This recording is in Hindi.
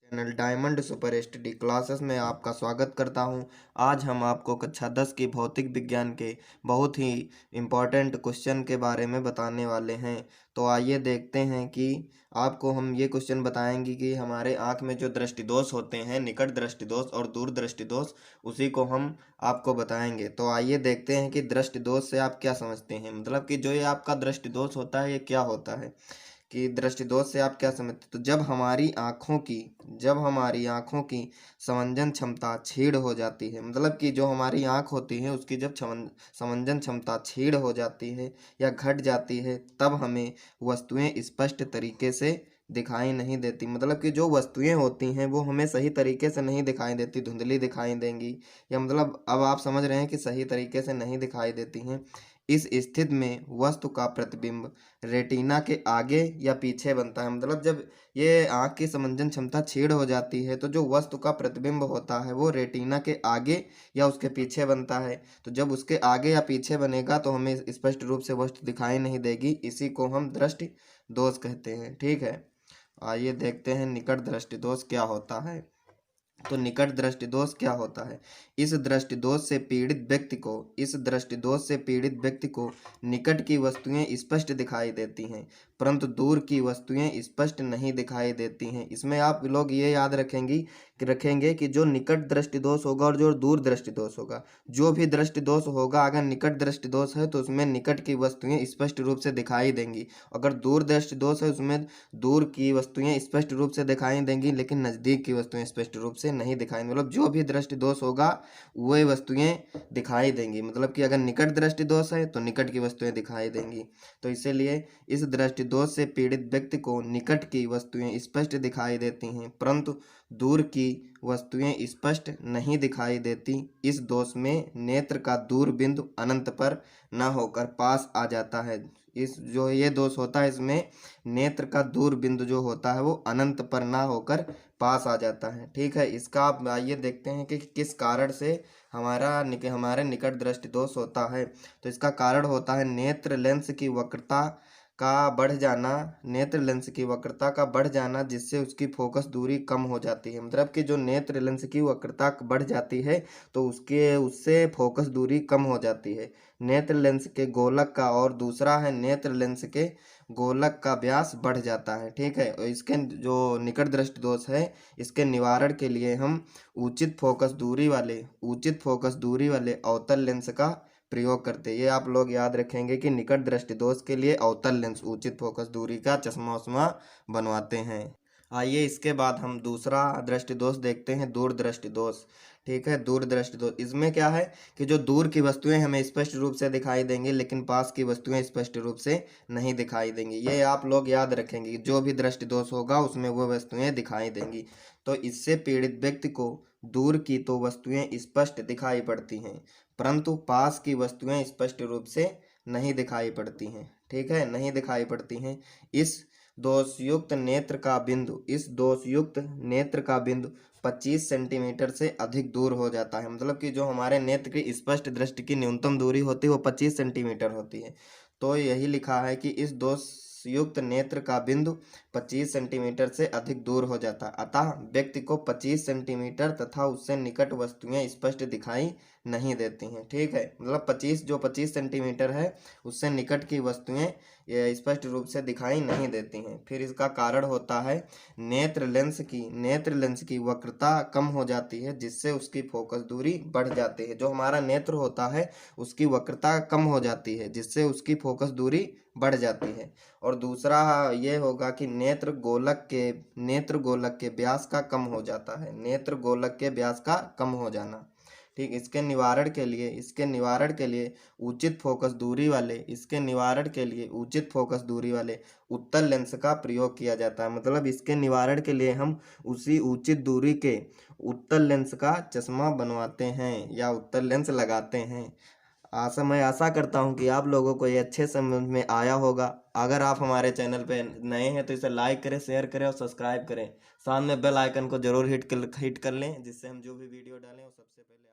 Channel diamond super STD classes में आपका स्वागत करता हूं। आज हम आपको कक्षा 10 की भौतिक विज्ञान के बहुत ही इम्पोर्टेंट क्वेश्चन के बारे में बताने वाले हैं। तो आइए देखते हैं कि आपको हम ये क्वेश्चन बताएंगे कि हमारे आँख में जो दृष्टि दोष होते हैं, निकट दृष्टि दोष और दूर दृष्टि दोष, उसी को हम आपको बताएंगे। तो आइए देखते हैं कि दृष्टि दोष से आप क्या समझते हैं, मतलब कि जो ये आपका दृष्टि दोष होता है ये क्या होता है, कि दृष्टि दोष से आप क्या समझते। तो जब हमारी आँखों की समंजन क्षमता क्षीण हो जाती है, मतलब कि जो हमारी आँख होती है उसकी जब समंजन क्षमता क्षीण हो जाती है या घट जाती है, तब हमें वस्तुएं स्पष्ट तरीके से दिखाई नहीं देती। मतलब कि जो वस्तुएं होती हैं वो हमें सही तरीके से नहीं दिखाई देती, धुंधली दिखाई देंगी, या मतलब अब आप समझ रहे हैं कि सही तरीके से नहीं दिखाई देती हैं। इस स्थिति में वस्तु का प्रतिबिंब रेटिना के आगे या पीछे बनता है। मतलब जब ये आँख की समंजन क्षमता क्षीण हो जाती है तो जो वस्तु का प्रतिबिंब होता है वो रेटिना के आगे या उसके पीछे बनता है। तो जब उसके आगे या पीछे बनेगा तो हमें स्पष्ट रूप से वस्तु दिखाई नहीं देगी। इसी को हम दृष्टि दोष कहते हैं। ठीक है, आइए देखते हैं निकट दृष्टि दोष क्या होता है। तो निकट दृष्टि दोष क्या होता है। इस दृष्टि दोष से पीड़ित व्यक्ति को निकट की वस्तुएं स्पष्ट दिखाई देती हैं, परंतु दूर की वस्तुएं स्पष्ट नहीं दिखाई देती हैं। इसमें आप लोग ये याद रखेंगे कि जो निकट दृष्टि दोष होगा और जो दूर दृष्टि दोष होगा, जो भी दृष्टि दोष होगा, अगर निकट दृष्टि दोष है तो उसमें निकट की वस्तुएं स्पष्ट रूप से दिखाई देंगी। अगर दूर दृष्टि दोष है उसमें दूर की वस्तुएं स्पष्ट रूप से दिखाई देंगी लेकिन नज़दीक की वस्तुएं स्पष्ट रूप से नहीं दिखाई। मतलब जो भी दृष्टि दोष होगा वही वस्तुएं दिखाई देंगी। मतलब कि अगर निकट दृष्टि दोष है तो निकट की वस्तुएं दिखाई देंगी। तो इसीलिए इस दृष्टि दोष से पीड़ित व्यक्ति को निकट की वस्तुएं स्पष्ट दिखाई देती हैं, परंतु दूर की वस्तुएं स्पष्ट नहीं दिखाई देती। इस दोष में नेत्र का दूर बिंदु अनंत पर न होकर पास आ जाता है। इस जो ये दोष होता है इसमें नेत्र का दूर बिंदु जो होता है वो अनंत पर ना होकर पास आ जाता है। ठीक है, इसका आप आइए देखते हैं कि किस कारण से हमारे निकट दृष्टि दोष होता है। तो इसका कारण होता है नेत्र लेंस की वक्रता का बढ़ जाना, जिससे उसकी फोकस दूरी कम हो जाती है। मतलब कि जो नेत्र लेंस की वक्रता बढ़ जाती है तो उससे फोकस दूरी कम हो जाती है नेत्र लेंस के गोलक का, और दूसरा है नेत्र लेंस के गोलक का व्यास बढ़ जाता है। ठीक है, और इसके जो निकट दृष्टि दोष है इसके निवारण के लिए हम उचित फोकस दूरी वाले अवतल लेंस का प्रयोग करते हैं। ये आप लोग याद रखेंगे कि निकट दृष्टि दोष के लिए अवतल लेंस उचित फोकस दूरी का चश्मा उस्मा बनवाते हैं। आइए इसके बाद हम दूसरा दृष्टि दोष देखते हैं, दूर दृष्टि दोष। ठीक है, दूर दृष्टि दोष इसमें क्या है कि जो दूर की वस्तुएं हमें स्पष्ट रूप से दिखाई देंगी लेकिन पास की वस्तुएं स्पष्ट रूप से नहीं दिखाई देंगी। ये आप लोग याद रखेंगे कि जो भी दृष्टि दोष होगा उसमें वो वस्तुएं दिखाई देंगी। तो इससे पीड़ित व्यक्ति को दूर की तो वस्तुएं स्पष्ट दिखाई पड़ती हैं, परंतु पास की वस्तुएं स्पष्ट रूप से नहीं दिखाई पड़ती हैं। ठीक है, नहीं दिखाई पड़ती हैं। इस दोषयुक्त नेत्र का बिंदु 25 सेंटीमीटर से अधिक दूर हो जाता है। मतलब कि जो हमारे नेत्र की स्पष्ट दृष्टि की न्यूनतम दूरी होती है वो 25 सेंटीमीटर होती है। तो यही लिखा है कि इस दोषयुक्त नेत्र का बिंदु 25 सेंटीमीटर से अधिक दूर हो जाता है, अतः व्यक्ति को 25 सेंटीमीटर तथा उससे निकट वस्तुएं स्पष्ट दिखाई नहीं देती हैं। ठीक है, मतलब 25 सेंटीमीटर है उससे निकट की वस्तुएं ये स्पष्ट रूप से दिखाई नहीं देती हैं। फिर इसका कारण होता है नेत्र लेंस की वक्रता कम हो जाती है, जिससे उसकी फोकस दूरी बढ़ जाती है। जो हमारा नेत्र होता है उसकी वक्रता कम हो जाती है जिससे उसकी फोकस दूरी बढ़ जाती है। और दूसरा ये होगा कि नेत्र गोलक के व्यास का कम हो जाता है, नेत्र गोलक के व्यास का कम हो जाना। ठीक, इसके निवारण के लिए उचित फोकस दूरी वाले उत्तल लेंस का प्रयोग किया जाता है। मतलब इसके निवारण के लिए हम उसी उचित दूरी के उत्तल लेंस का चश्मा बनवाते हैं या उत्तल लेंस लगाते हैं। मैं आशा करता हूं कि आप लोगों को ये अच्छे समझ में आया होगा। अगर आप हमारे चैनल पे नए हैं तो इसे लाइक करें, शेयर करें और सब्सक्राइब करें। साथ में बेल आइकन को जरूर हिट कर लें, जिससे हम जो भी वीडियो डालें वो सबसे पहले